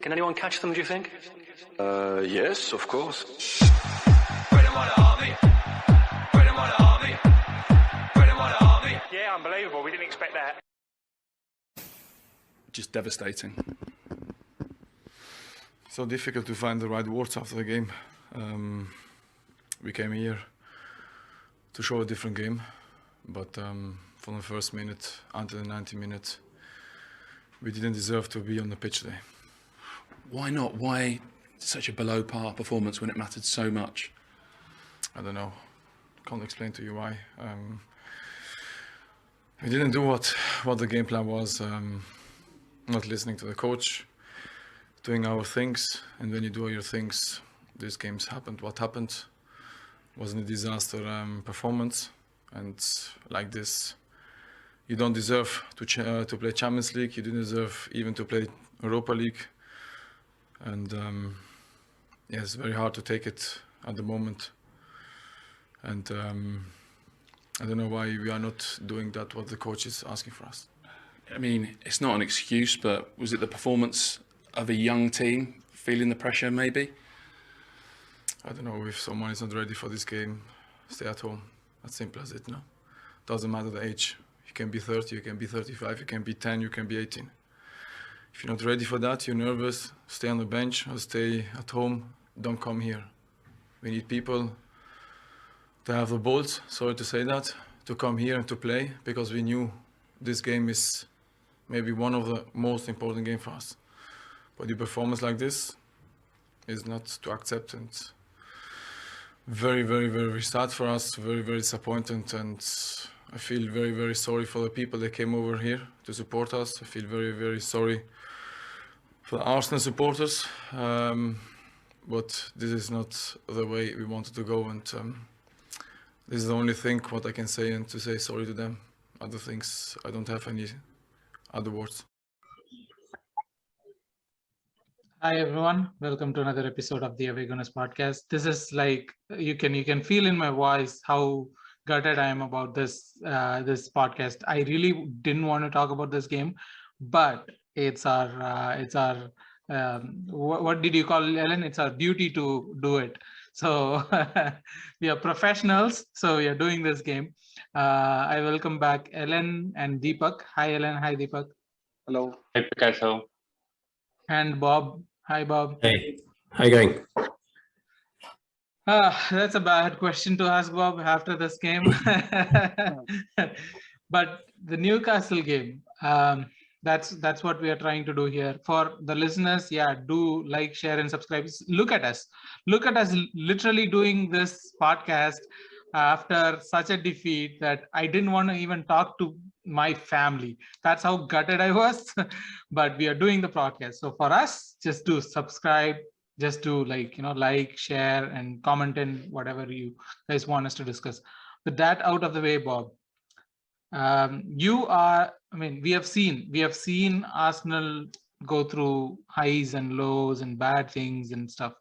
Can anyone catch them, do you think? Yes, of course. Yeah, unbelievable. We didn't expect that. Just devastating. So difficult to find the right words after the game. We came here to show a different game, but from the first minute until the 90 minutes, we didn't deserve to be on the pitch today. Why not? Why such a below par performance when it mattered so much? I don't know. Can't explain to you why. We didn't do what the game plan was. Not listening to the coach, doing our things, and when you do your things, these games happened. What happened wasn't a disaster performance, and like this, you don't deserve to play Champions League. You don't deserve even to play Europa League, and yeah, it's very hard to take it at the moment. And I don't know why we are not doing that what the coach is asking for us. I mean, it's not an excuse, but was it the performance of a young team feeling the pressure maybe? I don't know, if someone is not ready for this game, stay at home. As simple as it, no? Doesn't matter the age. You can be 30, you can be 35, you can be 10, you can be 18. If you're not ready for that, you're nervous, stay on the bench or stay at home, don't come here. We need people to have the balls, sorry to say that, to come here and to play, because we knew this game is maybe one of the most important games for us. But the performance like this is not to accept, and very, very, very sad for us, very, very disappointed, and I feel very, very sorry for the people that came over here to support us. I feel very, very sorry for the Arsenal supporters, but this is not the way we wanted to go, and this is the only thing what I can say, and to say sorry to them. Other things, I don't have any other words. Hi everyone, welcome to another episode of the Gooners podcast. This is like you can feel in my voice how gutted I am about this podcast. I really didn't want to talk about this game, but it's our what did you call it, Ellen? It's our duty to do it. So we are professionals, so we are doing this game. I welcome back Ellen and Deepak. Hi Ellen, hi Deepak. Hello. Hi Picasso. And Bob. Hi Bob. Hey, how you going? That's a bad question to ask Bob after this game. But the Newcastle game, that's what we are trying to do here. For the listeners, yeah, do like, share, and subscribe. Look at us literally doing this podcast after such a defeat that I didn't want to even talk to my family. That's how gutted I was. But we are doing the podcast. So for us, just to subscribe, just to like, share, and comment in whatever you guys want us to discuss. With that out of the way, Bob, we have seen Arsenal go through highs and lows and bad things and stuff.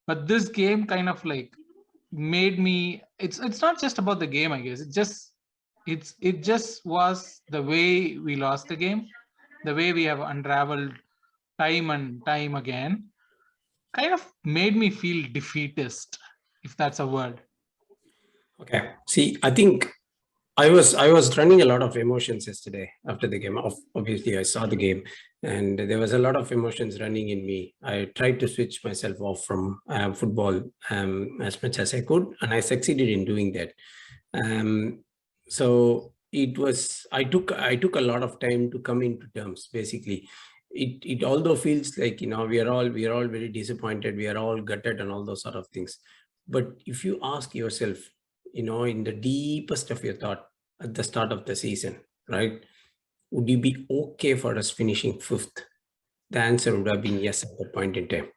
But this game kind of like made me, it's not just about the game, I guess. It just was the way we lost the game, the way we have unraveled time and time again, kind of made me feel defeatist, if that's a word. Okay. See, I think I was running a lot of emotions yesterday after the game. Obviously, I saw the game, and there was a lot of emotions running in me. I tried to switch myself off from football as much as I could, and I succeeded in doing that. So it was. I took a lot of time to come into terms. Basically, it although feels like we are all very disappointed, we are all gutted, and all those sort of things. But if you ask yourself, in the deepest of your thought at the start of the season, right? Would you be okay for us finishing 5th? The answer would have been yes at that point in time.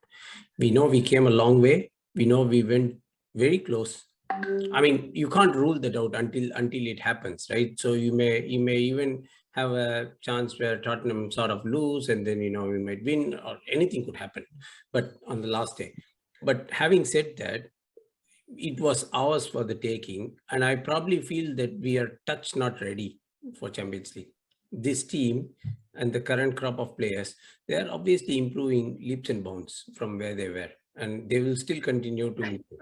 We know we came a long way. We know we went very close. I mean, you can't rule that out until it happens, right? So you may even have a chance where Tottenham sort of lose, and then we might win, or anything could happen. But on the last day. But having said that, it was ours for the taking, and I probably feel that we are touch not ready for Champions League. This team and the current crop of players, they are obviously improving leaps and bounds from where they were, and they will still continue to improve.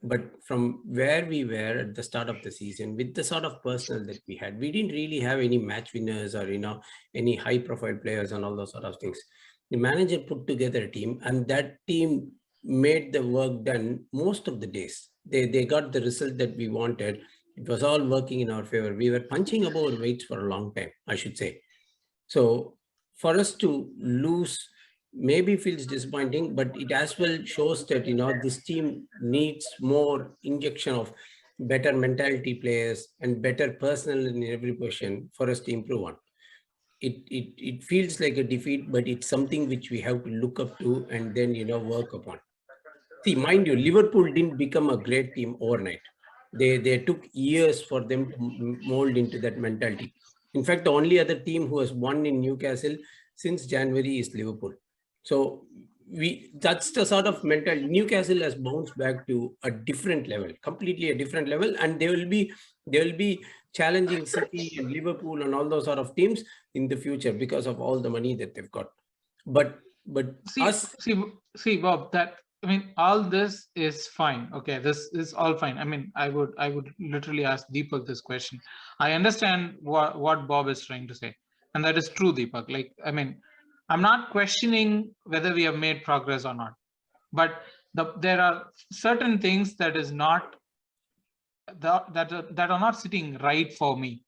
But from where we were at the start of the season, with the sort of personnel that we had, we didn't really have any match winners or any high profile players and all those sort of things. The manager put together a team, and that team made the work done most of the days. They got the result that we wanted. It was all working in our favor. We were punching above our weights for a long time, I should say. So for us to lose maybe feels disappointing, but it as well shows that this team needs more injection of better mentality players and better personnel in every position for us to improve on. It feels like a defeat, but it's something which we have to look up to and then work upon. See, mind you, Liverpool didn't become a great team overnight. They took years for them to mold into that mentality. In fact, the only other team who has won in Newcastle since January is Liverpool. So that's the sort of mentality. Newcastle has bounced back to a different level, completely a different level, and they will be challenging City and Liverpool and all those sort of teams in the future because of all the money that they've got. But see, Bob, all this is fine. Okay, this is all fine. I would literally ask Deepak this question. I understand what Bob is trying to say, and that is true, Deepak. I'm not questioning whether we have made progress or not, but there are certain things that is not that are not sitting right for me,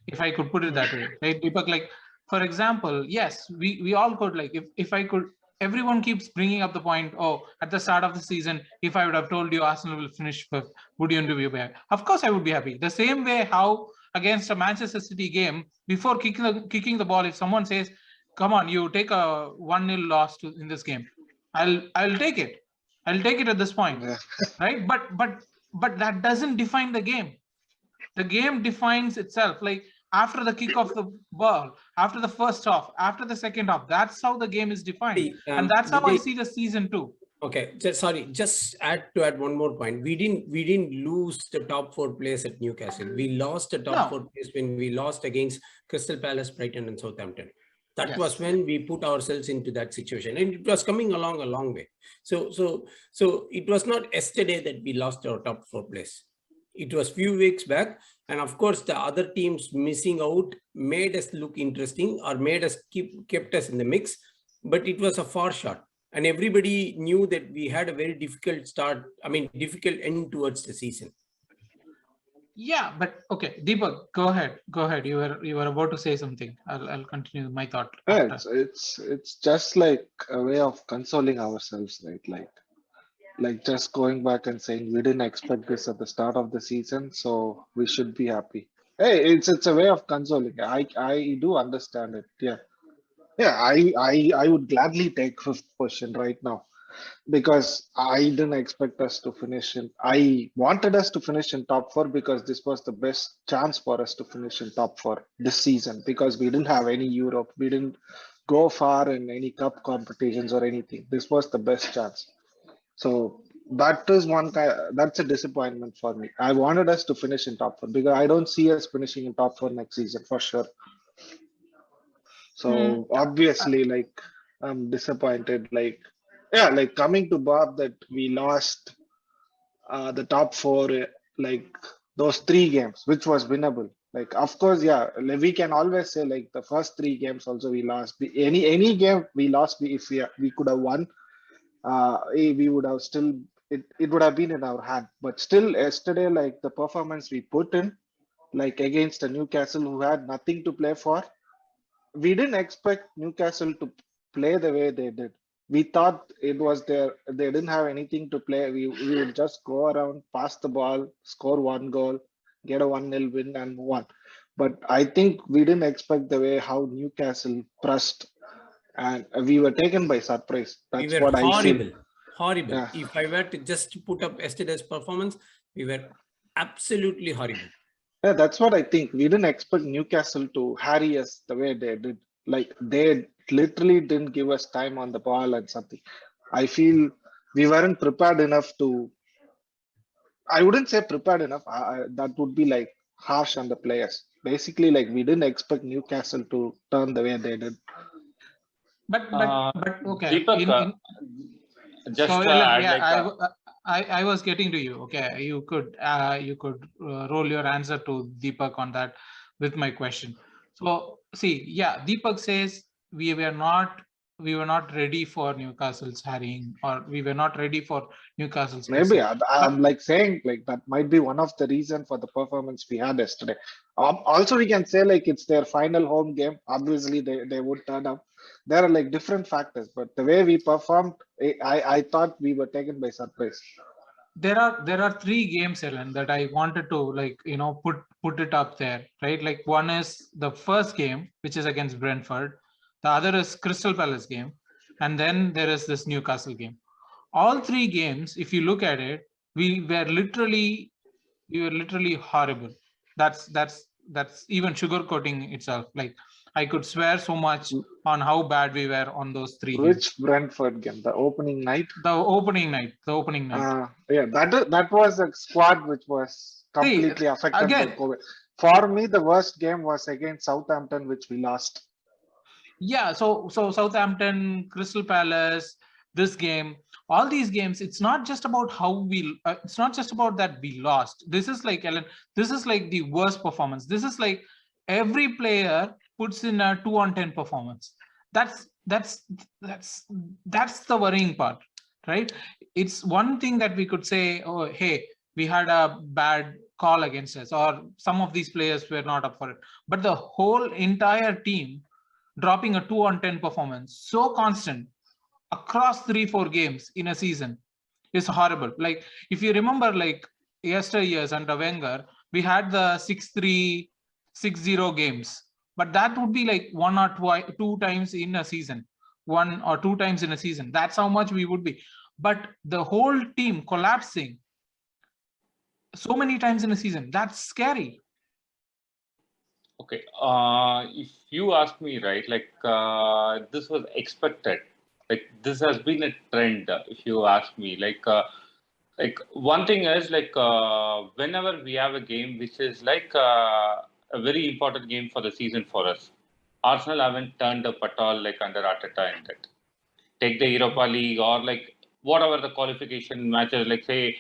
if I could put it that way, right, Deepak? For example, yes, we all could, if I could. Everyone keeps bringing up the point, at the start of the season, if I would have told you Arsenal will finish fifth, would you be happy? Of course I would be happy. The same way how against a Manchester City game, before kicking the ball, if someone says, come on, you take a 1-0 loss in this game, I'll take it. I'll take it at this point. Yeah. Right? But that doesn't define the game. The game defines itself. After the kick of the ball, after the first half, after the second half, that's how the game is defined. And that's how I see the season too. Okay, just add one more point. We didn't lose the top 4 place at Newcastle. We lost the top 4 place when we lost against Crystal Palace, Brighton and Southampton. That was when we put ourselves into that situation, and it was coming along a long way. So it was not yesterday that we lost our top 4 place. It was few weeks back, and of course the other teams missing out made us look interesting or made us kept us in the mix, but it was a far shot, and everybody knew that we had a very difficult difficult end towards the season. Yeah, but okay, Deepak, go ahead. You were about to say something. I'll continue my thought. Yeah, it's just like a way of consoling ourselves, right? Like just going back and saying we didn't expect this at the start of the season, so we should be happy. Hey, it's a way of consoling. I do understand it. Yeah. I would gladly take 5th position right now, because I didn't expect us to finish in. I wanted us to finish in top 4 because this was the best chance for us to finish in top 4 this season, because we didn't have any Europe, we didn't go far in any cup competitions or anything. This was the best chance. So that is that's a disappointment for me. I wanted us to finish in top 4 because I don't see us finishing in top 4 next season for sure. So obviously, I'm disappointed. Coming to Bob, that we lost the top 4, those 3 games, which was winnable. Of course, we can always say the first 3 games also we lost. Any game we lost, if we could have won, we would have still, it would have been in our hand. But still, yesterday, the performance we put in, against a Newcastle who had nothing to play for, we didn't expect Newcastle to play the way they did. We thought it was they didn't have anything to play. We would just go around, pass the ball, score 1 goal, get a 1-0 win and move on. But I think we didn't expect the way how Newcastle pressed, and we were taken by surprise. That's what I feel. Horrible. Yeah. If I were to just put up yesterday's performance, we were absolutely horrible. Yeah, that's what I think. We didn't expect Newcastle to harry us the way they did. They literally didn't give us time on the ball and something. I feel we weren't prepared enough to. I wouldn't say prepared enough. That would be harsh on the players. basically like we didn't expect Newcastle to turn the way they did. But okay. Deepak, just So Ellen, add yeah, like I was getting to you. Okay, you could roll your answer to Deepak on that with my question. So see, yeah, Deepak says we were not ready for Newcastle's harrying, or we were not ready for Newcastle's Maybe pressing. I'm like saying like that might be one of the reason for the performance we had yesterday. Also, we can say like it's their final home game. Obviously, they would turn up. There are like different factors, but the way we performed, I thought we were taken by surprise. There are three games, Ellen, that I wanted to put it up there, right? Like one is the first game, which is against Brentford. The other is Crystal Palace game, and then there is this Newcastle game. All three games, if you look at it, we were literally horrible. That's even sugarcoating itself. Like I could swear so much on how bad we were on those three games. Which Brentford game? The opening night? The opening night. Yeah, that was a squad which was completely affected by COVID. For me, the worst game was against Southampton, which we lost. Yeah, so Southampton, Crystal Palace, this game, all these games, it's not just about it's not just about that we lost. This is like, Ellen, this is like the worst performance. This is like every player puts in a 2 on 10 performance. That's the worrying part, right? It's one thing that we could say, oh, hey, we had a bad call against us, or some of these players were not up for it. But the whole entire team dropping a 2 on 10 performance so constant across 3-4 games in a season is horrible. Like if you remember, like yesteryears under Wenger, we had the 6-3, 6-0 games, but that would be like 1 or 2 times in a season, 1 or 2 times in a season. That's how much we would be. But the whole team collapsing so many times in a season, that's scary. okay, if you ask me, right, like this was expected. Like this has been a trend. If you ask me, like one thing is like whenever we have a game which is like a very important game for the season for us, Arsenal haven't turned up at all like under Arteta in that. Take the Europa League or like whatever the qualification matches. Like see,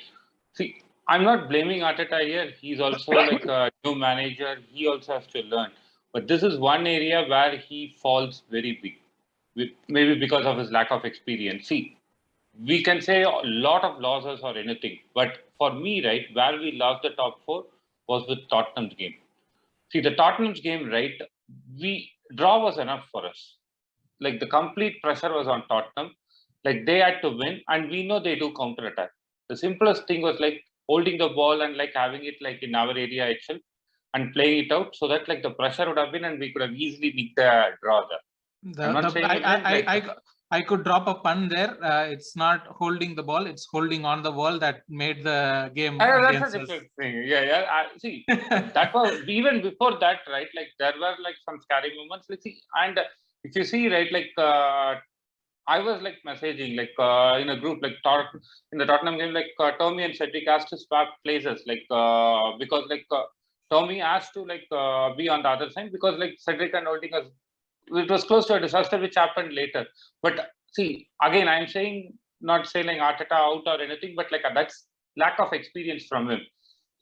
I'm not blaming Arteta here. He's also like a new manager. He also has to learn. But this is one area where he falls very big, maybe because of his lack of experience. See, we can say a lot of losses or anything, but for me, right, where we lost the top 4 was with Tottenham's game. See, the Tottenham's game, right, draw was enough for us. Like the complete pressure was on Tottenham. Like they had to win, and we know they do counter attack. The simplest thing was like holding the ball and like having it like in our area itself and playing it out so that like the pressure would have been and we could have easily nicked the draw there. I could drop a pun there. It's not holding the ball; it's holding on the wall that made the game. That's a different thing. Yeah. See, that was even before that, right? Like there were like some scary moments. Let's see, and if you see, right, like I was like messaging like in a group like in the Tottenham game, like Tommy and Cedric asked to swap places, like because like Tommy asked to like be on the other side because like Cedric and Holding us. It was close to a disaster which happened later. But see, again, I'm saying not saying Arteta out or anything, but like that's lack of experience from him.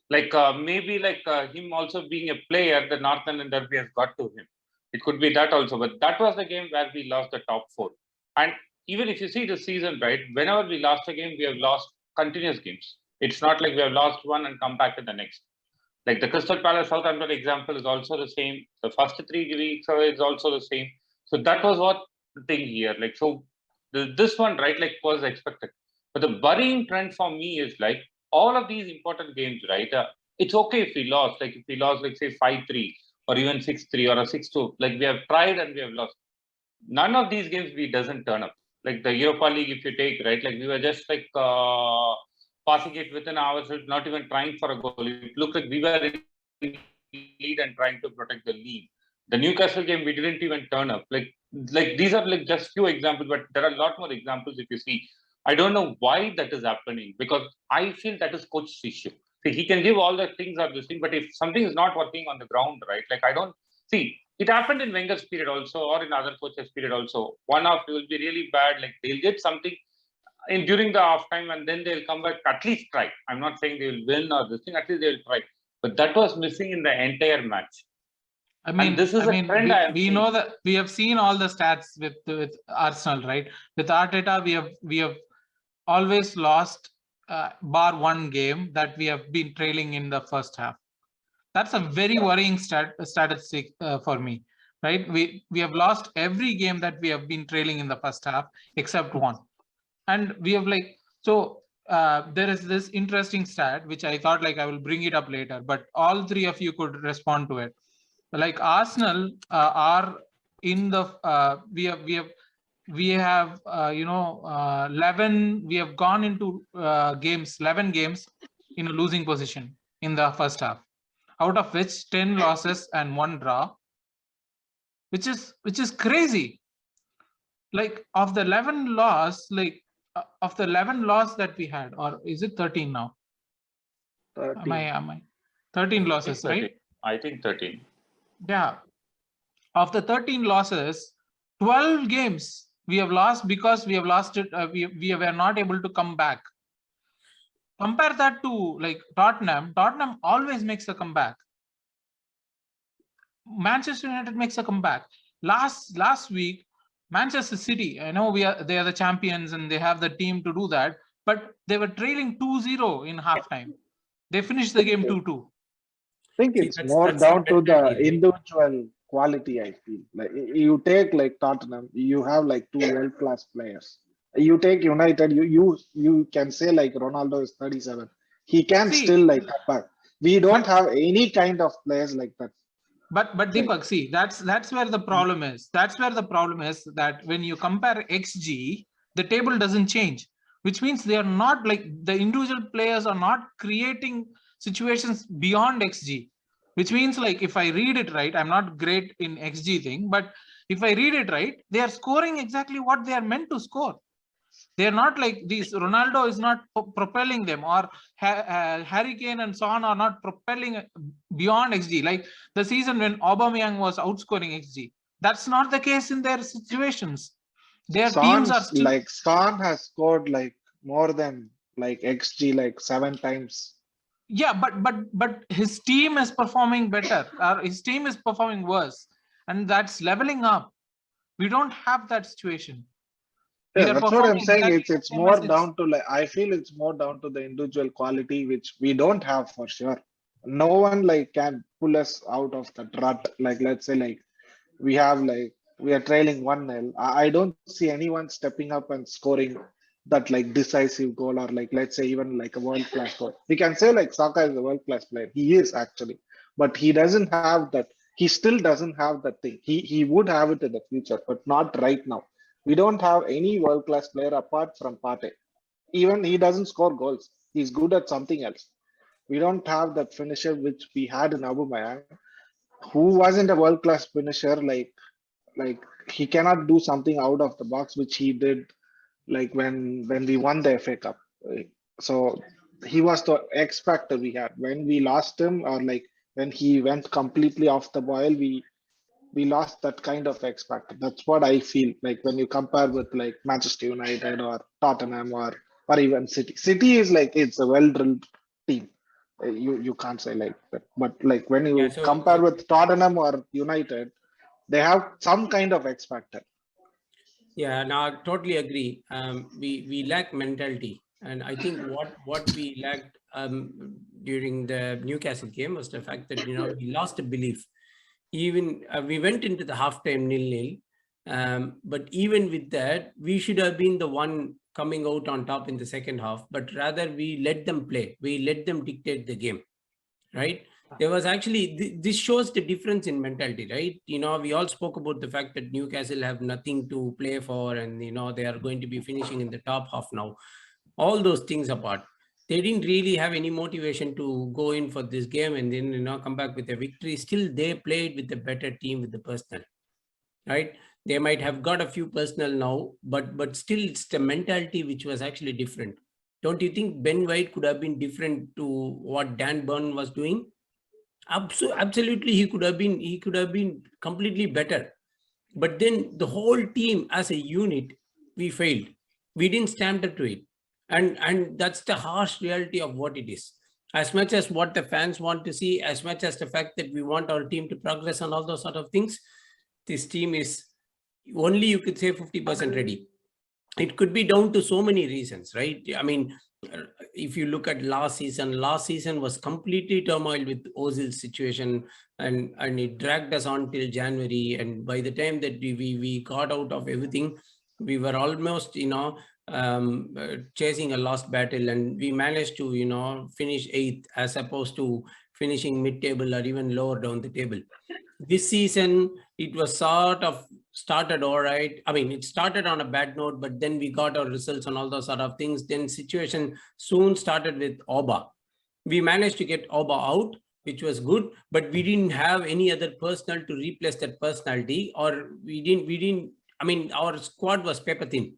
Like maybe like him also being a player, the North London derby has got to him. It could be that also, but that was the game where we lost the top 4. And even if you see the season, right, whenever we lost a game, we have lost continuous games. It's not like we have lost one and come back to the next. Like the Crystal Palace Southampton example is also the same. The first 3 weeks is also the same. So that was what the thing here. Like so, this one right like was expected. But the worrying trend for me is like all of these important games, right? It's okay if we lost. Like if we lost, like say 5-3 or even 6-3 or a 6-2. Like we have tried and we have lost. None of these games we doesn't turn up. Like the Europa League, if you take right, like we were just like. Passing it within ourselves, not even trying for a goal. It looked like we were in lead and trying to protect the lead. The Newcastle game, we didn't even turn up. Like these are like just few examples, but there are a lot more examples if you see. I don't know why that is happening because I feel that is coach's issue. See, he can give all the things or this thing, but if something is not working on the ground, right? Like I don't see it happened in Wenger's period also, or in other coaches' period also. One off will be really bad. Like they'll get something in during the half time, and then they'll come back. At least try. I'm not saying they will win or this thing. At least they'll try. But that was missing in the entire match. I mean, and this is a trend we know that we have seen all the stats with Arsenal, right? With Arteta, we have always lost, bar one game that we have been trailing in the first half. That's a very worrying statistic for me, right? We have lost every game that we have been trailing in the first half except one, and we have there is this interesting stat which I thought I will bring it up later, but all three of you could respond to it. Like Arsenal are in the we have 11. We have gone into 11 games in a losing position in the first half, out of which 10 losses and 1 draw, which is crazy. Like of the 11 loss, of the 11 loss that we had, or is it 13 now? 13. Am I 13 losses, right? I think 13. Yeah. Of the 13 losses, 12 games we have lost because we have lost it. We were not able to come back. Compare that to Tottenham. Tottenham always makes a comeback. Manchester United makes a comeback. Last week, Manchester City, I know they are the champions and they have the team to do that, but they were trailing 2-0 in halftime. They finished the game 2-2. I think it's more down to the individual quality. I feel like you take Tottenham, you have 2 world-class players. You take United, you can say Ronaldo is 37. He can still come back. We don't have any kind of players like that. But Deepak, see, that's where the problem is. That's where the problem is, that when you compare XG, the table doesn't change, which means they are not the individual players are not creating situations beyond XG, which means if I read it right, I'm not great in XG thing, but if I read it right, they are scoring exactly what they are meant to score. They are not these. Ronaldo is not propelling them, or Harry Kane and Son are not propelling beyond XG. Like the season when Aubameyang was outscoring XG. That's not the case in their situations. Their teams are still Son has scored more than XG 7 times. Yeah, but his team is performing better, or his team is performing worse, and that's leveling up. We don't have that situation. Yeah, that's what I'm saying. It's more down to I feel it's more down to the individual quality, which we don't have for sure. No one can pull us out of that rut. Let's say we have we are trailing 1-0. I don't see anyone stepping up and scoring that decisive goal, or let's say even a world-class goal. We can say Xhaka is a world-class player. He is actually, but he doesn't have that. He still doesn't have that thing. He would have it in the future, but not right now. We don't have any world-class player apart from Partey. Even he doesn't score goals. He's good at something else. We don't have that finisher which we had in Aubameyang, who wasn't a world-class finisher. He cannot do something out of the box, which he did when we won the FA Cup. So he was the X factor we had. When we lost him, or when he went completely off the boil, we lost that kind of X factor. That's what I feel when you compare with Manchester United or Tottenham or even City. City is it's a well-drilled team. You can't say that. But when you compare with Tottenham or United, they have some kind of X factor. Yeah, no, I totally agree. We lack mentality, and I think what we lacked during the Newcastle game was the fact that we lost a belief. Even we went into the halftime 0-0, but even with that, we should have been the one coming out on top in the second half. But rather, we let them play. We let them dictate the game, right? There was actually, this shows the difference in mentality, right? We all spoke about the fact that Newcastle have nothing to play for, and they are going to be finishing in the top half now. All those things apart, they didn't really have any motivation to go in for this game and then come back with a victory. Still, they played with a better team, with the personnel, right? They might have got a few personnel now, but still, it's the mentality which was actually different. Don't you think Ben White could have been different to what Dan Burn was doing? Absolutely, he could have been completely better. But then the whole team as a unit, we failed. We didn't stand up to it. And that's the harsh reality of what it is. As much as what the fans want to see, as much as the fact that we want our team to progress and all those sort of things, this team is only, you could say, 50% ready. It could be down to so many reasons, right? I mean, if you look at last season was completely turmoil with Ozil's situation, and it dragged us on till January. And by the time that we got out of everything, we were almost, chasing a lost battle, and we managed to, finish 8th as opposed to finishing mid-table or even lower down the table. This season, it was sort of started all right. I mean, it started on a bad note, but then we got our results and all those sort of things. Then situation soon started with Oba. We managed to get Oba out, which was good, but we didn't have any other personnel to replace that personality, or we didn't, I mean, our squad was paper thin.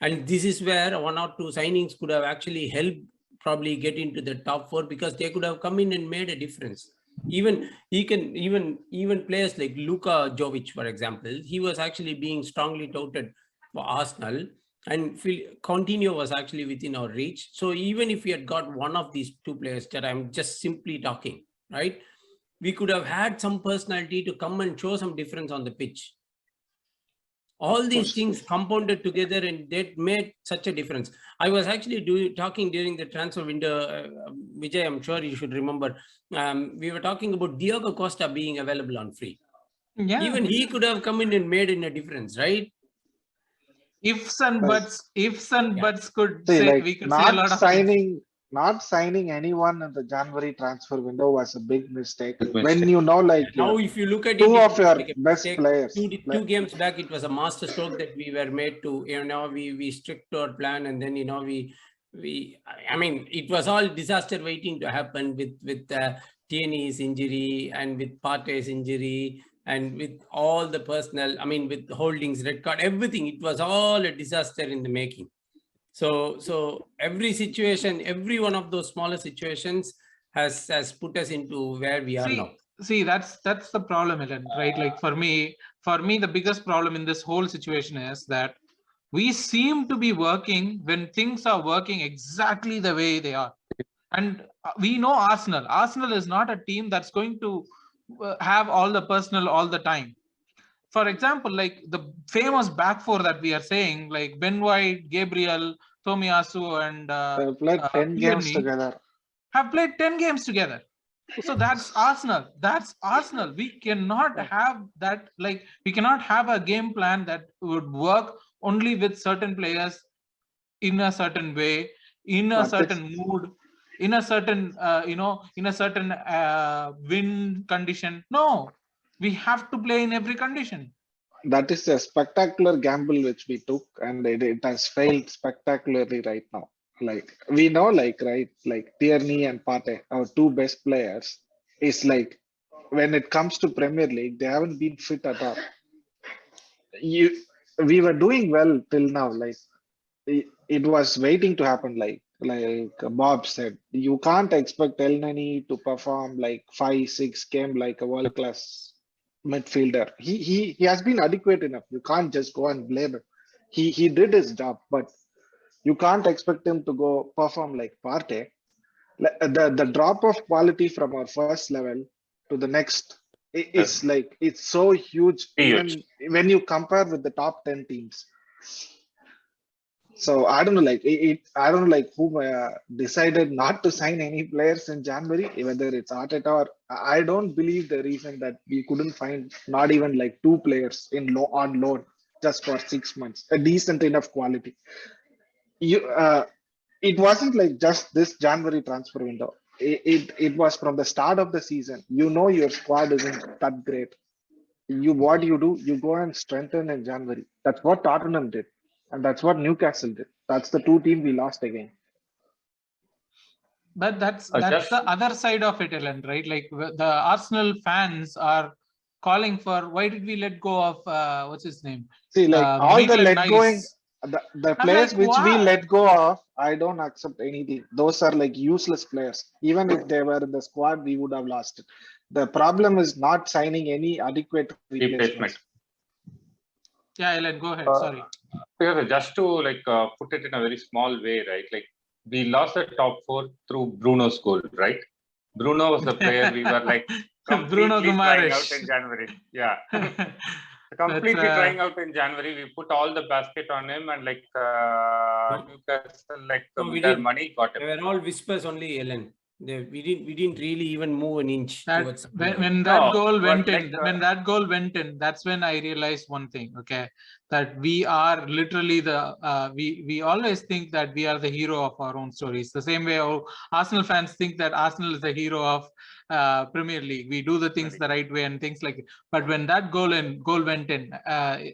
And this is where 1 or 2 signings could have actually helped probably get into the top 4, because they could have come in and made a difference. Even players like Luka Jovic, for example, he was actually being strongly touted for Arsenal, and Coutinho was actually within our reach. So even if we had got one of these 2 players that I'm just simply talking, right, we could have had some personality to come and show some difference on the pitch. All these things compounded together, and that made such a difference. I was actually talking during the transfer window, Vijay, I'm sure you should remember, we were talking about Diogo Costa being available on free. Yeah. Even he could have come in and made a difference, right? Ifs and buts could say, like, we could say a lot of things. Not signing anyone in the January transfer window was a big mistake. When you know, like, now if you look at 2 of your best players. 2 games back, it was a master stroke that we were made to, we stick to our plan, and then, I mean, it was all disaster waiting to happen with Tierney's injury and with Partey's injury and with all the personnel, I mean, with Holding's red card, everything. It was all a disaster in the making. So every situation, every one of those smaller situations has put us into where we are now. See, that's the problem, LN, right? Like for me, the biggest problem in this whole situation is that we seem to be working when things are working exactly the way they are. And we know Arsenal is not a team that's going to have all the personnel all the time. For example, like the famous back 4 that we are saying, like Ben White, Gabriel, Tomiyasu, and played 10 games together. Have played 10 games together. So that's Arsenal. We cannot have that. Like, we cannot have a game plan that would work only with certain players in a certain way, in a certain mood, in a certain win condition. No, we have to play in every condition. That is a spectacular gamble which we took, and it has failed spectacularly right now. Like, we know, like, right, like Tierney and Partey, our 2 best players, is like, when it comes to Premier League, they haven't been fit at all. We were doing well till now. Like, it was waiting to happen. Like Bob said, you can't expect El Nani to perform like 5-6 game like a world class midfielder. He has been adequate enough. You can't just go and blame him. He did his job, but you can't expect him to go perform like Partey. The drop of quality from our first level to the next is like, it's so huge, even when you compare with the top 10 teams. So I don't know, like I don't know, like who decided not to sign any players in January, whether it's Arteta or I don't believe the reason that we couldn't find not even like 2 players on loan just for 6 months, a decent enough quality. It wasn't like just this January transfer window. It was from the start of the season. Your squad isn't that great. What you do, you go and strengthen in January. That's what Tottenham did. And that's what Newcastle did. That's the 2 teams we lost again. But that's the other side of it, Ellen, right? Like the Arsenal fans are calling for, why did we let go of what's his name? See, like all the let going, The I'm players like, which we wow. let go of, I don't accept anything. Those are like useless players. Even if they were in the squad, we would have lost it. The problem is not signing any adequate Replacement. replacements. Yeah, Ellen, go ahead. Sorry. Because just to like put it in a very small way, right? Like we lost the top 4 through Bruno's goal, right? Bruno was the player we were like Bruno completely trying out Guimaraes. in January. Yeah. That's, Completely trying out in January. We put all the basket on him and like Newcastle, like No, we with their didn't. money got him. They were all whispers only, Ellen. We didn't really even move an inch towards when that No, goal went but in, like, when that goal went in, that's when I realized one thing. Okay, that we are literally the we always think that we are the hero of our own stories. The same way how Arsenal fans think that Arsenal is the hero of Premier League. We do the things the right way and things like. But when that goal went in,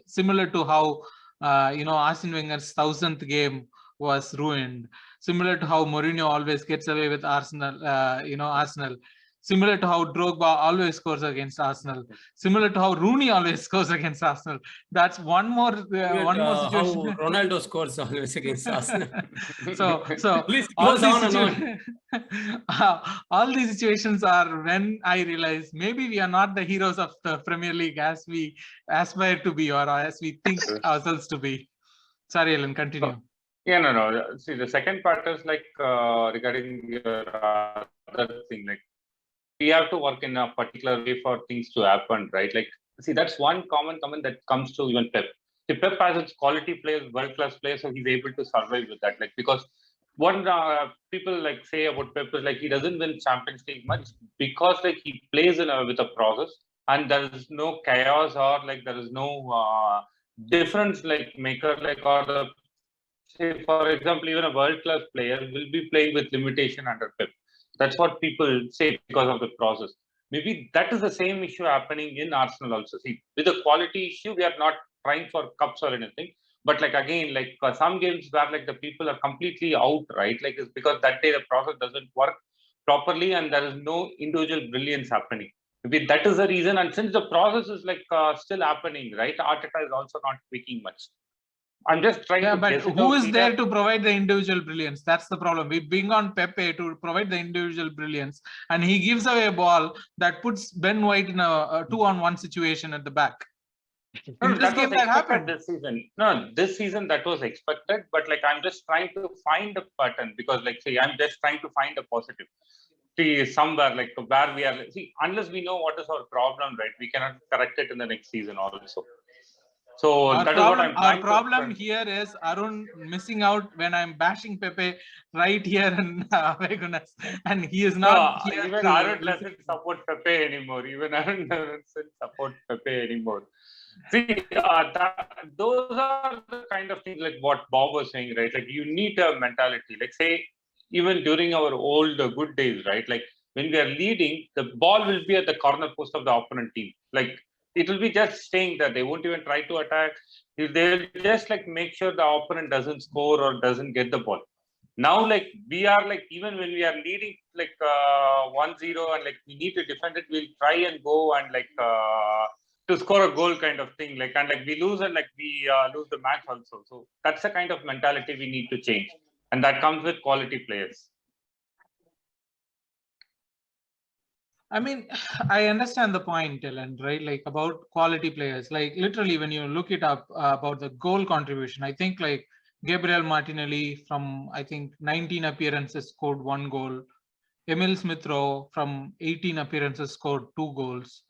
similar to how Arsene Wenger's 1000th game was ruined. Similar to how Mourinho always gets away with Arsenal, Arsenal. Similar to how Drogba always scores against Arsenal. Similar to how Rooney always scores against Arsenal. That's one more situation. How Ronaldo scores always against Arsenal. so all these situations are when I realize maybe we are not the heroes of the Premier League as we aspire to be or as we think ourselves to be. Sorry, Ellen, continue. Yeah, no. See, the second part is like regarding your other thing, like we have to work in a particular way for things to happen, right? Like, see, that's one common comment that comes to even Pep. See, Pep has its quality players, world-class players, so he's able to survive with that. Like, because one people like say about Pep is like he doesn't win Champions League much because like he plays with a process and there is no chaos or like there is no difference like maker like or the say for example even a world-class player will be playing with limitation under Pep. That's what people say because of the process. Maybe that is the same issue happening in Arsenal also. See, with the quality issue, we are not trying for cups or anything. But like again, like some games where like the people are completely out, right? Like it's because that day the process doesn't work properly and there is no individual brilliance happening. Maybe that is the reason. And since the process is like still happening, right? Arteta is also not tweaking much. I'm just trying to but guess it who out is here. there to provide the individual brilliance? That's the problem. We bring on Pepe to provide the individual brilliance, and he gives away a ball that puts Ben White in a 2-on-1 situation at the back. No, In this game, that happened this season. No, this season that was expected, but like I'm just trying to find a pattern because, like, see, I'm just trying to find a positive. See, somewhere like where we are. See, unless we know what is our problem, right, we cannot correct it in the next season also. So our that problem, is what I'm trying our problem here is Arun missing out when I'm bashing Pepe right here in Gooners, and he is not here. Even Arun doesn't support Pepe anymore. Even Arun doesn't support Pepe anymore. See, those are the kind of things like what Bob was saying, right? Like you need a mentality. Like say, even during our old good days, right? Like when we are leading, the ball will be at the corner post of the opponent team. Like it will be just staying there. They won't even try to attack. They'll just like make sure the opponent doesn't score or doesn't get the ball. Now, like we are like even when we are leading like 1-0 and like we need to defend it, we'll try and go and like to score a goal kind of thing. Like and like we lose and like we lose the match also. So that's the kind of mentality we need to change, and that comes with quality players. I mean, I understand the point, Ellen, right? Like about quality players. Like literally, when you look it up about the goal contribution, I think like Gabriel Martinelli from I think 19 appearances scored 1 goal. Emil Smith-Rowe from 18 appearances scored 2 goals.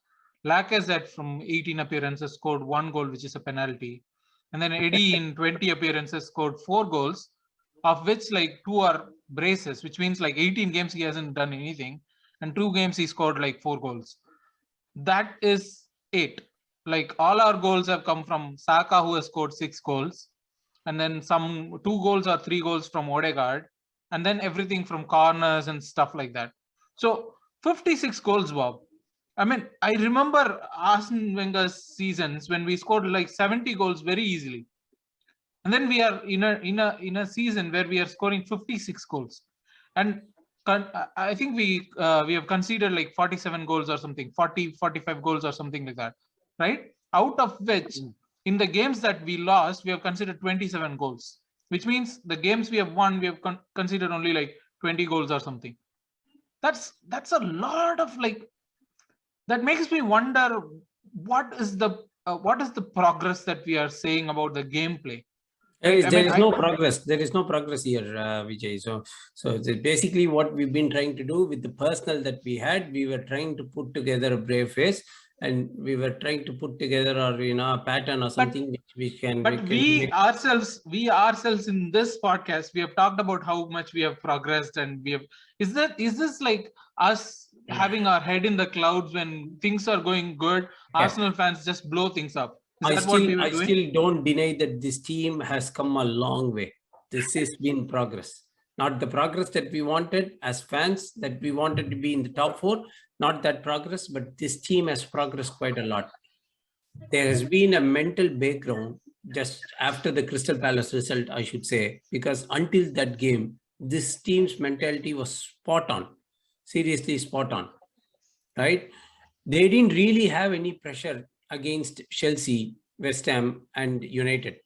Lacazette from 18 appearances scored 1 goal, which is a penalty. And then Eddie in 20 appearances scored 4 goals, of which like 2 are braces, which means like 18 games he hasn't done anything. And 2 games he scored like 4 goals. That is 8. Like all our goals have come from Xhaka, who has scored 6 goals. And then some 2 goals or 3 goals from Odegaard. And then everything from corners and stuff like that. So 56 goals, Bob. I mean, I remember Arsene Wenger's seasons when we scored like 70 goals very easily. And then we are in a season where we are scoring 56 goals. And I think we have conceded like 47 goals or something, 45 goals or something like that, right? Out of which in the games that we lost, we have considered 27 goals, which means the games we have won, we have considered only like 20 goals or something. That's a lot of like, that makes me wonder what is the progress that we are saying about the gameplay. There is no progress. There is no progress here, Vijay. So basically what we've been trying to do with the personnel that we had, we were trying to put together a brave face, and we were trying to put together a pattern or something which we can. But we ourselves in this podcast, we have talked about how much we have progressed, and we have. Is this like us having our head in the clouds when things are going good? Arsenal fans just blow things up. I still don't deny that this team has come a long way. This has been progress. Not the progress that we wanted as fans, that we wanted to be in the top 4, not that progress, but this team has progressed quite a lot. There has been a mental background just after the Crystal Palace result, I should say, because until that game, this team's mentality was spot on, seriously spot on, right? They didn't really have any pressure against Chelsea, West Ham and United.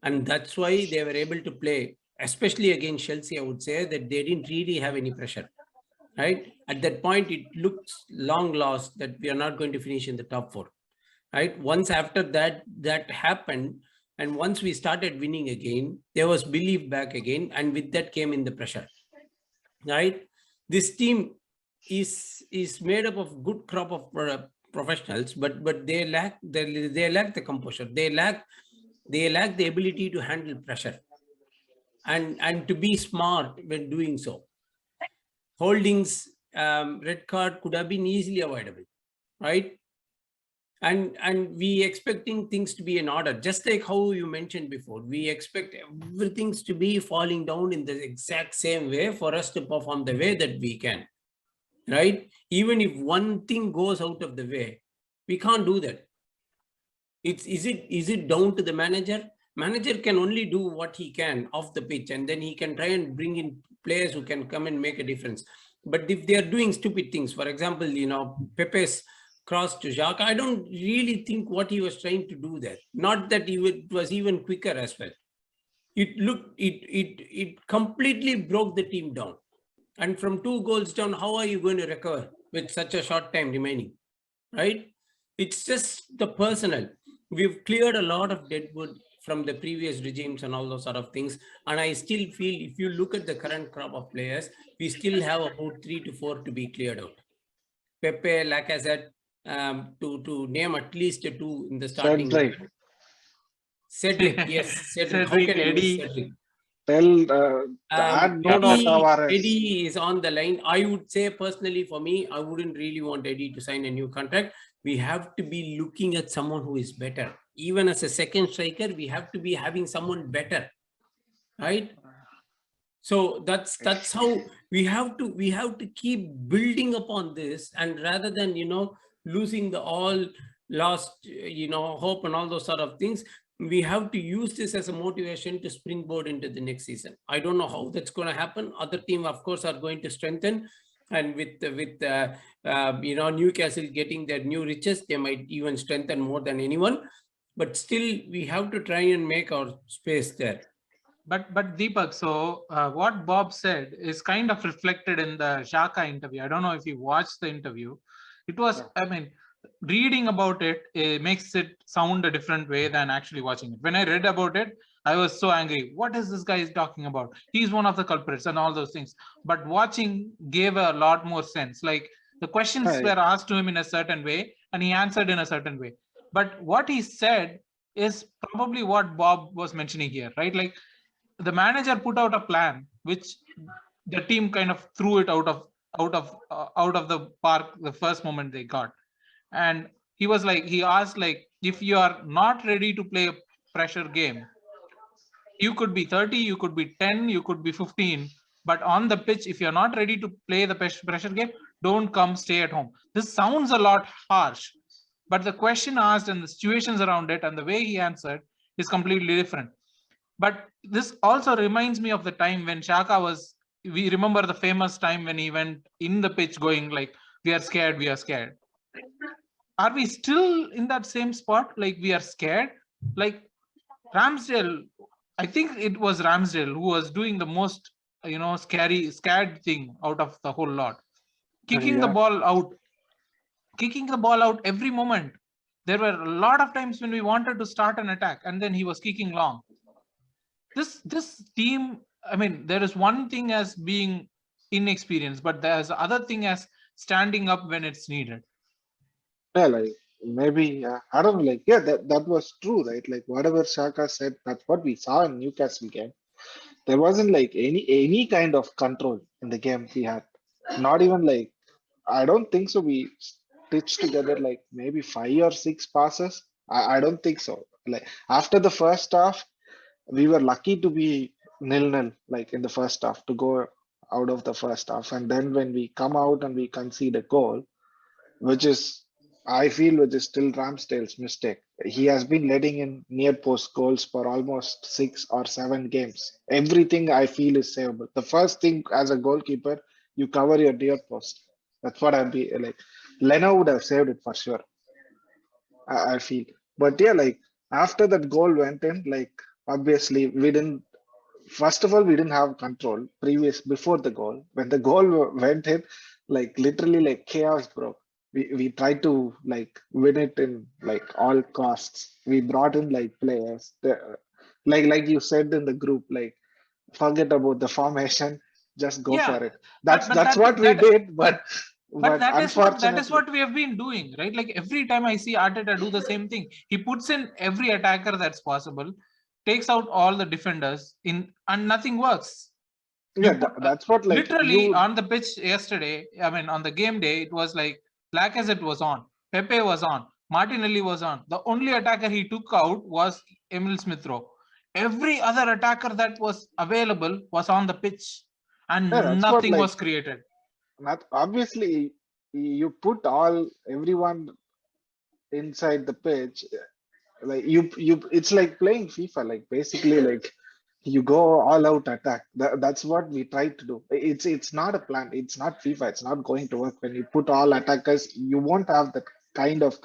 And that's why they were able to play, especially against Chelsea. I would say that they didn't really have any pressure, right? At that point, it looks long lost that we are not going to finish in the top 4, right? Once after that happened, and once we started winning again, there was belief back again. And with that came in the pressure, right? This team is made up of good crop of professionals, but they lack the composure. They lack the ability to handle pressure and to be smart when doing so. Holding's red card could have been easily avoidable, right? And we expecting things to be in order, just like how you mentioned before. We expect everything to be falling down in the exact same way for us to perform the way that we can, right? Even if one thing goes out of the way, we can't do that. Is it down to the manager? Manager can only do what he can off the pitch, and then he can try and bring in players who can come and make a difference. But if they are doing stupid things, for example, Pepe's cross to Xhaka, I don't really think what he was trying to do there. Not that it was even quicker as well. It completely broke the team down. And from 2 goals down, how are you going to recover with such a short time remaining, right? It's just the personnel. We've cleared a lot of deadwood from the previous regimes and all those sort of things. And I still feel if you look at the current crop of players, we still have about 3 to 4 to be cleared out. Pepe, like I said, to name at least 2 in the starting. Cedric, yes. Cedric, Eddie. Eddie is on the line. I would say personally for me, I wouldn't really want Eddie to sign a new contract. We have to be looking at someone who is better. Even as a second striker, we have to be having someone better, right? So that's how we have to keep building upon this, and rather than losing the all lost hope and all those sort of things, we have to use this as a motivation to springboard into the next season. I don't know how that's going to happen. Other teams, of course, are going to strengthen, and with Newcastle getting their new riches, they might even strengthen more than anyone. But still, we have to try and make our space there. But Deepak, so what Bob said is kind of reflected in the Xhaka interview. I don't know if you watched the interview. It was, reading about it, it makes it sound a different way than actually watching it. When I read about it, I was so angry. What is this guy talking about? He's one of the culprits and all those things. But watching gave a lot more sense. Like the questions were asked to him in a certain way, and he answered in a certain way. But what he said is probably what Bob was mentioning here, right? Like the manager put out a plan, which the team kind of threw it out of the park the first moment they got. And he asked, like, if you are not ready to play a pressure game, you could be 30, you could be 10, you could be 15, but on the pitch, if you're not ready to play the pressure game, don't come, stay at home. This sounds a lot harsh, but the question asked and the situations around it and the way he answered is completely different. But this also reminds me of the time when Xhaka we remember the famous time when he went in the pitch going like, we are scared, we are scared. Are we still in that same spot? Like we are scared, Like Ramsdale, I think it was Ramsdale who was doing the most, scared thing out of the whole lot. Kicking the Yeah. ball out, every moment. There were a lot of times when we wanted to start an attack and then he was kicking long. This team, I mean, there is one thing as being inexperienced, but there's other thing as standing up when it's needed. Yeah, like maybe I don't know, like that was true, right? Like whatever Xhaka said, that's what we saw in Newcastle game. There wasn't like any kind of control in the game we had. Not even like I don't think so. We stitched together like maybe 5 or 6 passes. I don't think so. Like after the first half, we were lucky to be 0-0 like in the first half to go out of the first half. And then when we come out and we concede a goal, which is I feel which is still Ramsdale's mistake. He has been letting in near post goals for almost 6 or 7 games. Everything I feel is savable. The first thing as a goalkeeper, you cover your near post. That's what I'd be like. Leno would have saved it for sure. I feel. But yeah, like after that goal went in, like obviously we didn't. First of all, we didn't have control before the goal. When the goal went in, like literally like chaos broke. We tried to like win it in like all costs. We brought in like players. Like you said in the group, like forget about the formation, just go Yeah, for it. but That's what we did. but But that is what unfortunately, we have been doing, right? Like every time I see Arteta do the same thing, he puts in every attacker that's possible, takes out all the defenders and nothing works. You yeah, put that's what like literally you. on the pitch yesterday. I mean, on the game day, it was like Lacazette was on, Pepe was on, Martinelli was on. The only attacker he took out was Emil Smith Rowe. Every other attacker that was available was on the pitch, Yeah, and that's what nothing like was created. not obviously you put everyone inside the pitch like you it's like playing FIFA like basically like you go all out attack that's what we try to do. It's not a plan, it's not FIFA, it's not going to work. When you put all attackers you won't have that kind of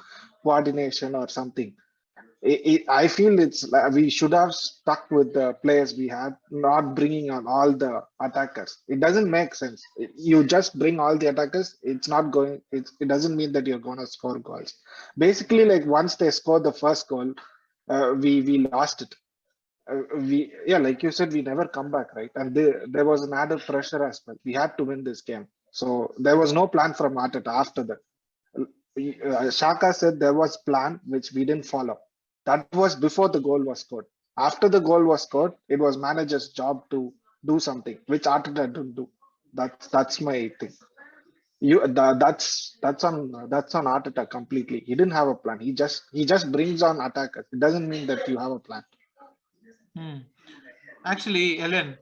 coordination or something. I feel it's like we should have stuck with the players we had, not bringing on all the attackers. It doesn't make sense. You just bring all the attackers. It's not going. It doesn't mean that you're going to score goals. Basically, like once they score the first goal, we lost it. We yeah, like you said, we never come back, right? And there was an added pressure as well. We had to win this game, so there was no plan from Arteta after that. Shaka said there was plan which we didn't follow. That was before the goal was scored. After the goal was scored, it was manager's job to do something which Arteta didn't do. That's my thing. That's on Arteta completely. He didn't have a plan. He just brings on attackers. It doesn't mean that you have a plan. Actually, Ellen,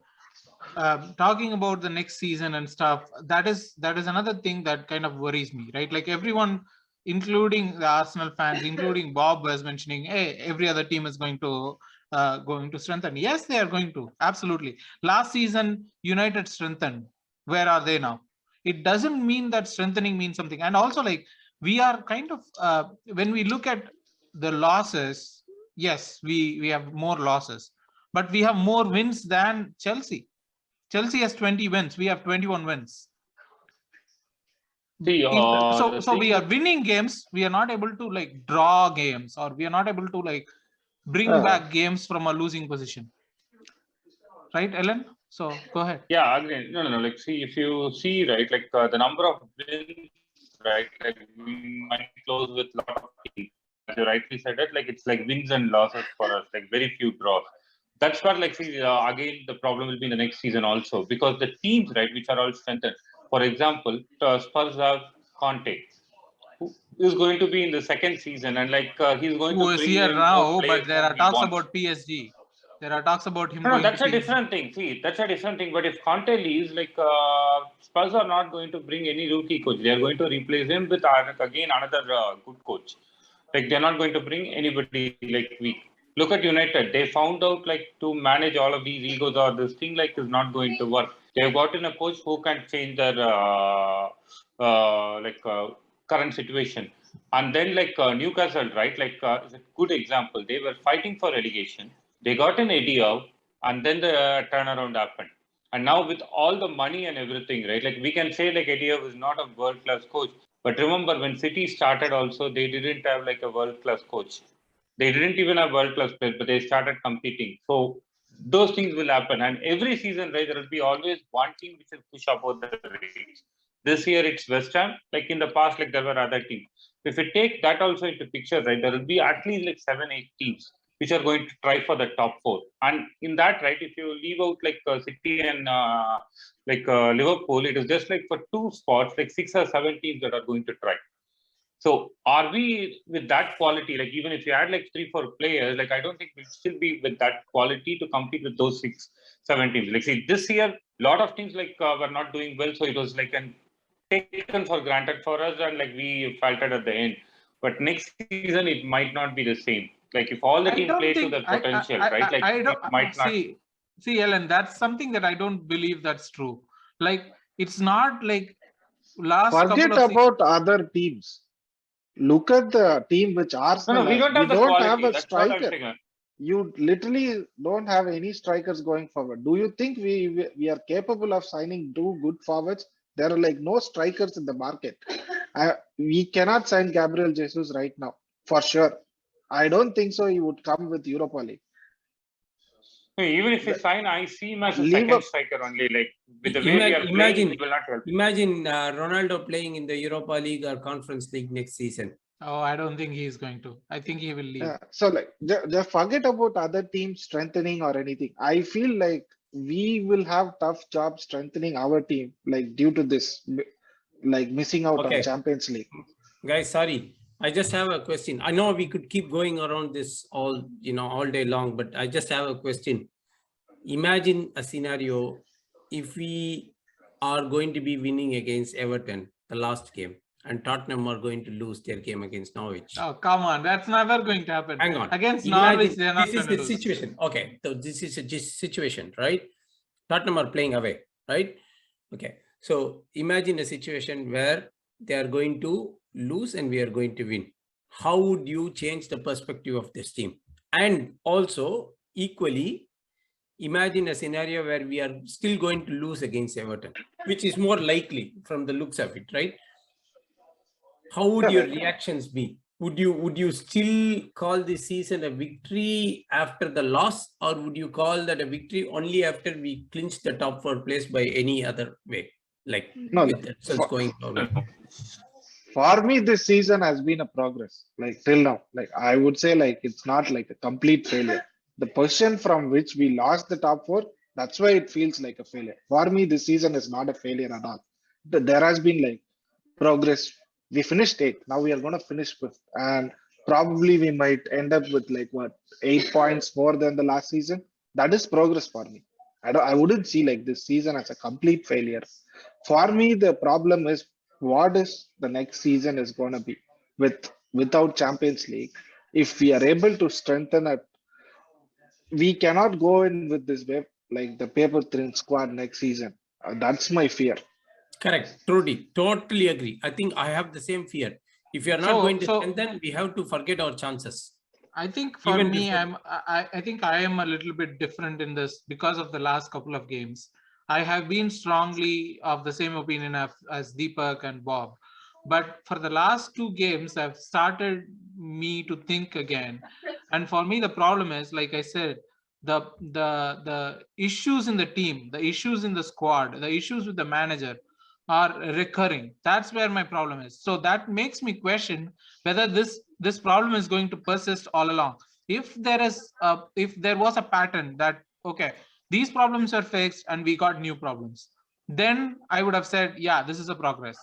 talking about the next season and stuff, that is another thing that kind of worries me, right? Like everyone, including the Arsenal fans, including Bob, was mentioning, hey, every other team is going to strengthen. Yes, they are going to, absolutely. Last season, United strengthened. Where are they now? It doesn't mean that strengthening means something. And also, like we are kind of when we look at the losses, yes, we have more losses, but we have more wins than Chelsea. Chelsea has 20 wins. We have 21 wins. See, So the so we thing are is, winning games. We are not able to like draw games, or we are not able to like bring Uh, back games from a losing position. Right, Ellen? So go ahead. yeah, again, no. Like, see, if you see, right, like the number of wins, right, like we might close with a lot of teams. As you rightly said it, like it's like wins and losses for us, like very few draws. That's what, like, see, again, the problem will be in the next season also because the teams, right, which are all strengthened. For example, Spurs have Conte, who is going to be in the second season, and like he's going Who to is bring here in more now? But players there whom are he talks wants. about PSG. There are talks about him No, going to that's a PSG. different thing. See, that's a different thing. But if Conte leaves, like Spurs are not going to bring any rookie coach. They are going to replace him with again another good coach. Like they're not going to bring anybody like weak. Look at United. They found out like to manage all of these egos or this thing like is not going to work. They've gotten a coach who can change their current situation. And then like Newcastle, right? Like is a good example. They were fighting for relegation. They got an Eddie Howe, and then the turnaround happened. And now with all the money and everything, right? Like we can say like Eddie Howe is not a world-class coach. But remember when City started also, they didn't have like a world-class coach. They didn't even have world-class players, but they started competing. So those things will happen. And every season, right, there will be always one team which will push above the race. This year it's West Ham. Like in the past, like there were other teams. If you take that also into picture, right, there will be at least like 7, 8 teams which are going to try for the top 4. And in that, right, if you leave out like City and Liverpool, it is just like for 2 spots, like 6 or 7 teams that are going to try. So are we with that quality? Like even if you add like 3, 4 players, like I don't think we'll still be with that quality to compete with those 6, 7 teams. Like see, this year, a lot of teams like were not doing well, so it was like an taken for granted for us, and like we faltered at the end. But next season, it might not be the same. Like if all the I team don't play to think their potential, right? Like I it don't might not. see Ellen, that's something that I don't believe that's true. Like it's not like last Forget couple of about other teams. Look at the team which No, Arsenal we has. don't We have the don't have quality. a That's what I'm striker. saying. You literally don't have any strikers going forward. Do you think we are capable of signing 2 good forwards? There are like no strikers in the market. We cannot sign Gabriel Jesus right now for sure. I don't think so. He would come with Europa League. Even if we sign, I see him as a Leave second up. striker only. Like with the way we are playing, it will not help. Imagine Ronaldo playing in the Europa League or Conference League next season. Oh, I don't think he is going to. I think he will leave. So like, just forget about other teams strengthening or anything. I feel like we will have tough job strengthening our team, like due to this, like missing out on Champions League. Guys, sorry. I just have a question. I know we could keep going around this all day long, but I just have a question. Imagine a scenario if we are going to be winning against Everton the last game and Tottenham are going to lose their game against Norwich. Oh, come on. That's never going to happen. Hang on. Against Norwich, they're not this going is to the situation. Okay. So this is a situation, right? Tottenham are playing away, right? Okay. So imagine a situation where they are going to lose and we are going to win. How would you change the perspective of this team? And also, equally, imagine a scenario where we are still going to lose against Everton, which is more likely from the looks of it, right? How would your reactions be? Would you still call this season a victory after the loss, or would you call that a victory only after we clinch the top 4 place by any other way? Like with the results going forward. For me, this season has been a progress, like till now. Like I would say, like it's not like a complete failure. The position from which we lost the top 4, that's why it feels like a failure. For me, this season is not a failure at all. There has been like progress. We finished 8th. Now we are going to finish 5th, and probably we might end up with like 8 points more than the last season. That is progress for me. I wouldn't see like this season as a complete failure. For me, the problem is what is the next season is going to be without Champions League. If we are able to strengthen it, we cannot go in with this way like the paper thin squad next season. That's my fear. Correct. Trudy, totally agree. I think I have the same fear. If you are not going to strengthen, we have to forget our chances. I think for me, I think I am a little bit different in this because of the last couple of games. I have been strongly of the same opinion as Deepak and Bob. But for the last 2 games, I've started me to think again. And for me, the problem is, like I said, the issues in the team, the issues in the squad, the issues with the manager are recurring. That's where my problem is. So that makes me question whether this problem is going to persist all along. If there was a pattern that, okay, these problems are fixed and we got new problems, then I would have said, yeah, this is a progress.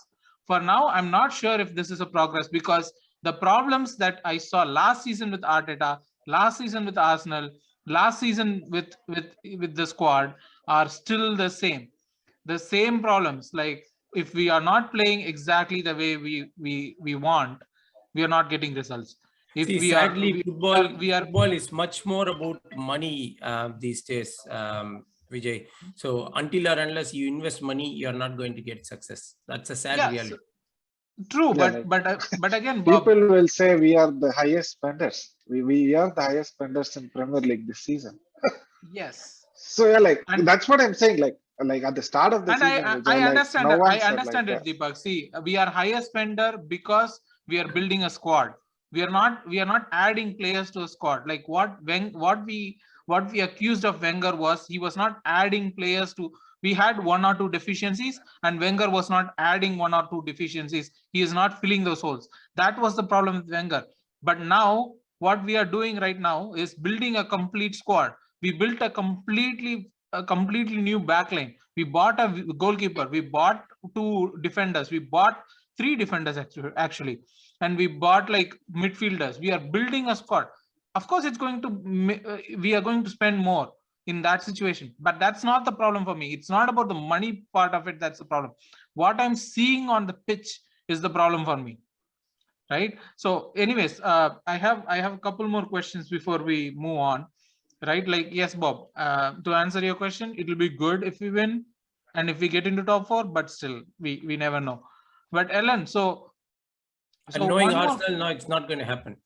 For now, I'm not sure if this is a progress because the problems that I saw last season with Arteta, last season with Arsenal, last season with the squad are still the same problems. Like if we are not playing exactly the way we want, we are not getting results. If see, sadly, football is much more about money these days, Vijay. So until or unless you invest money, you are not going to get success. That's a sad reality. True, Yeah, but again, Bob, people will say we are the highest spenders. We are the highest spenders in Premier League this season. yes, So yeah, like and that's what I'm saying. Like at the start of the and season, I Vijay, like understand no it. one I said like understand that. it, Deepak. See, we are highest spender because we are building a squad. We are not adding players to a squad. Like what we accused of Wenger was he was not adding players to. We had one or two deficiencies, and Wenger was not adding one or two deficiencies. He is not filling those holes. That was the problem with Wenger. But now, what we are doing right now is building a complete squad. We built a completely new backline. We bought a goalkeeper. We bought two defenders. We bought three defenders actually, and we bought like midfielders. We are building a squad. Of course, we are going to spend more in that situation, but that's not the problem for me. It's not about the money part of it. That's the problem. What I'm seeing on the pitch is the problem for me, right? So anyways, I have a couple more questions before we move on, right? Like, yes, Bob, to answer your question, it will be good if we win and if we get into top four, but still we never know. But Ellen, And knowing one more Arsenal, no, it's not going to happen.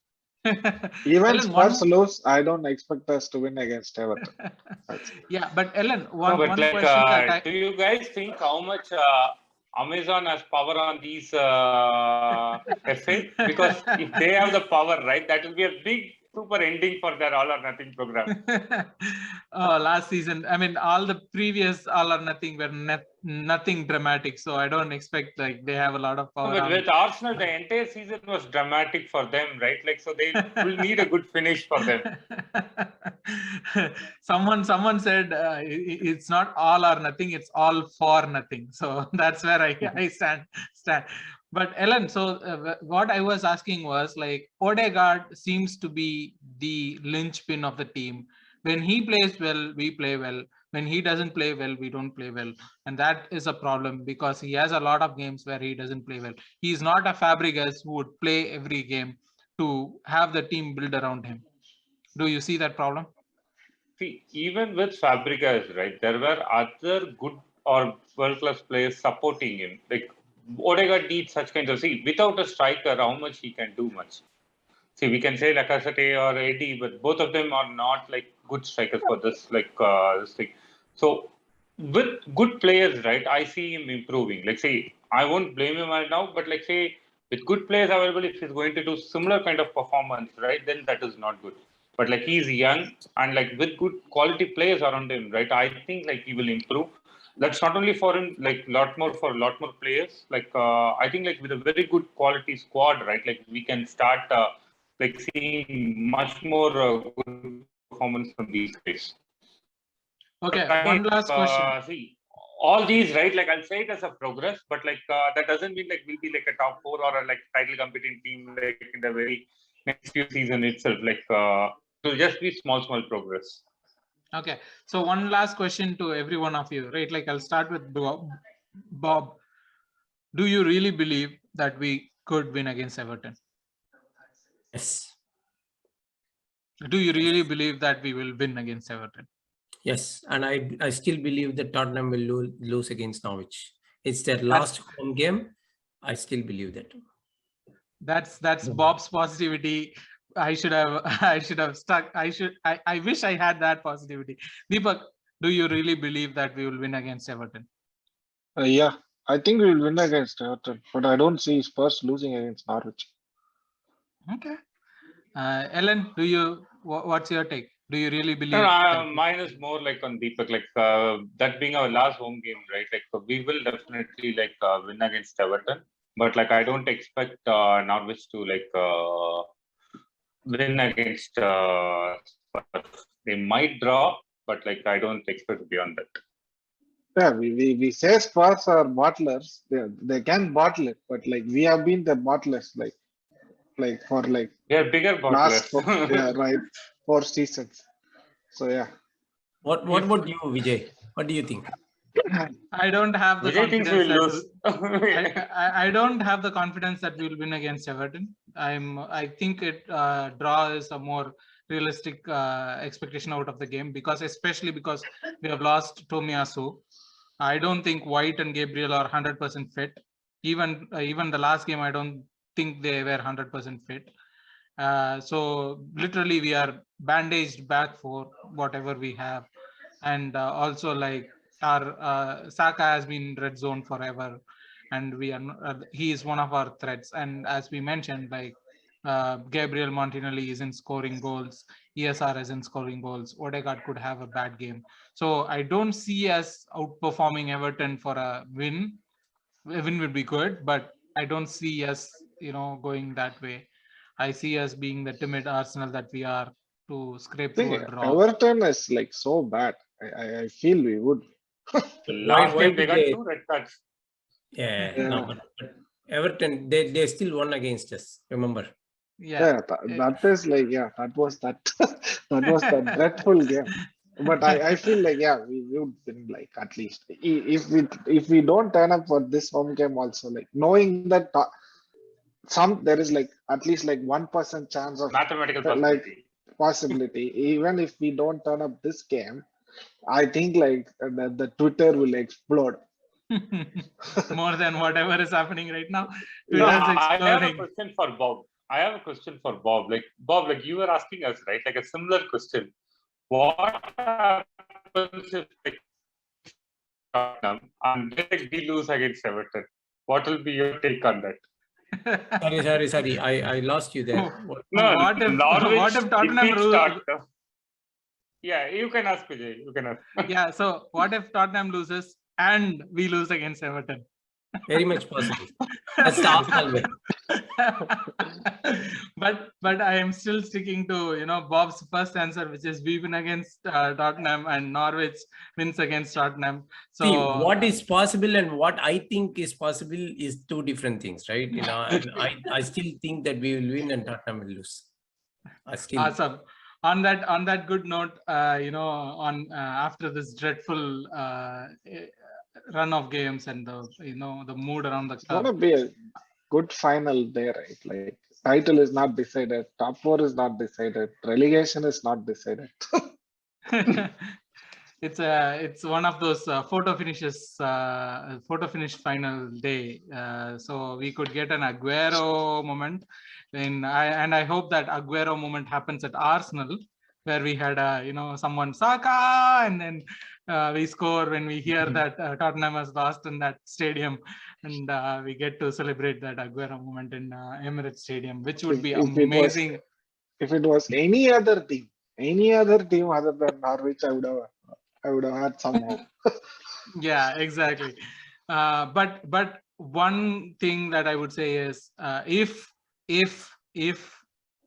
Even Ellen, one Spurs lose, I don't expect us to win against Everton. yeah, but Ellen, No, one but like, question that do you guys think how much Amazon has power on these FA? Because if they have the power, right, that will be a big super ending for their all or nothing program. last season, I mean, all the previous all or nothing were nothing dramatic, so I don't expect like they have a lot of No, power but on. with Arsenal, the entire season was dramatic for them, right? Like, so they will need a good finish for them. Someone said it's not all or nothing, it's all for nothing. So that's where I stand. But Ellen, so what I was asking was like Odegaard seems to be the linchpin of the team. When he plays well, we play well. When he doesn't play well, we don't play well. And that is a problem because he has a lot of games where he doesn't play well. He's not a Fabregas who would play every game to have the team build around him. Do you see that problem? See, even with Fabregas, right, there were other good or world-class players supporting him. Like Odegaard needs such kinds of, see, without a striker, how much he can do much. See, we can say Lacazette or Eddie, but both of them are not like good strikers for this this thing. So with good players, right, I see him improving. Like say, I won't blame him right now, but like say, with good players available, if he's going to do similar kind of performance, right, then that is not good. But like he's young and like with good quality players around him, right, I think like he will improve. That's not only for him, like for a lot more players. Like I think like with a very good quality squad, right, like we can start. Like seeing much more good performance from these guys. Okay, one last question. See, all these, right? Like I'll say it as a progress, but like that doesn't mean like we'll be like a top four or a like title competing team like in the very next few season itself. Like it'll just be small progress. Okay, so one last question to every one of you, right? Like I'll start with Bob. Do you really believe that we could win against Everton? Yes. Do you really believe that we will win against Everton? Yes, and I still believe that Tottenham will lose against Norwich. It's their last home game. I still believe that. That's Bob's positivity. I should have stuck. I wish I had that positivity. Deepak, do you really believe that we will win against Everton? Yeah, I think we will win against Everton, but I don't see Spurs losing against Norwich. Okay. Ellen, what's your take? Do you really believe? No, mine is more like on Deepak, like that being our last home game, right? Like we will definitely like win against Everton, but like I don't expect Norwich to like win against Spurs. They might draw, but like I don't expect beyond that. Yeah, we say Spurs are bottlers. They can bottle it, but like we have been the bottlers, like for like we are bigger bottlers. Yeah, right, 4 seasons. So yeah. What about you, Vijay? What do you think? I don't have the Vijay thinks we'll lose. I don't have the confidence that we'll win against Everton. I think draw is a more realistic expectation out of the game especially because we have lost Tomiyasu. I don't think White and Gabriel are 100% fit. Even the last game, I don't think they were 100% fit. So literally we are bandaged back for whatever we have. And also like our Xhaka has been in red zone forever, and we are he is one of our threats. And as we mentioned, like Gabriel Martinelli isn't scoring goals, ESR isn't scoring goals, Odegaard could have a bad game. So I don't see us outperforming Everton for a win. A win would be good, but I don't see us, going that way. I see us being the timid Arsenal that we are, to scrape through a draw. Everton is like so bad. I feel we would. Last why game they did got they- 2 red cards. Yeah, Yeah. no, but Everton, they still won against us. Remember? Yeah. That is like, that was that that dreadful game. But I feel like, we would win, like, at least if we don't turn up for this home game also, like, knowing that there is like at least like 1% chance of Mathematical like possibility. possibility, even if we don't turn up this game, I think like the Twitter will explode. More than whatever is happening right now. No, Twitter's I have a exploding. question for Bob. Like, Bob, like you were asking us, right? Like a similar question. What happens if like Tottenham and like, we lose against Everton? What will be your take on that? Sorry. I lost you there. No, What if Norwich Tottenham defeats Tottenham. Yeah, you can ask Vijay. You can ask. Yeah, so what if Tottenham loses and we lose against Everton? Very much possible. That's the Arsenal way. but I am still sticking to Bob's first answer, which is we win against Tottenham and Norwich wins against Tottenham. So See, what is possible and what I think is possible is two different things, right? I still think that we will win and Tottenham will lose. Awesome. On that good note, after this dreadful run of games and the mood around the It's club, gonna be a good final there, right? Like, title is not decided, top 4 is not decided, relegation is not decided. it's one of those photo finish final day. So we could get an Aguero moment, and I hope that Aguero moment happens at Arsenal, where we had someone Xhaka, and then we score when we hear that Tottenham has lost in that stadium, and we get to celebrate that Aguero moment in Emirates Stadium, which would be amazing. If it was any other team other than Norwich, I would have had some hope. Yeah, exactly. But one thing that I would say is, if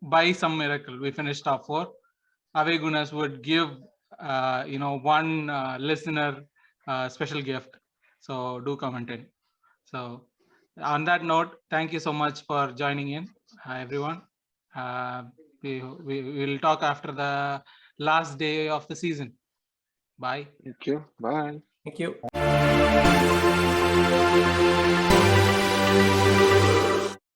by some miracle we finish top 4, away Gooners would give one listener special gift. So do comment in. So on that note, thank you so much for joining in, everyone. We will talk after the last day of the season. Bye. Thank you. Bye. Thank you.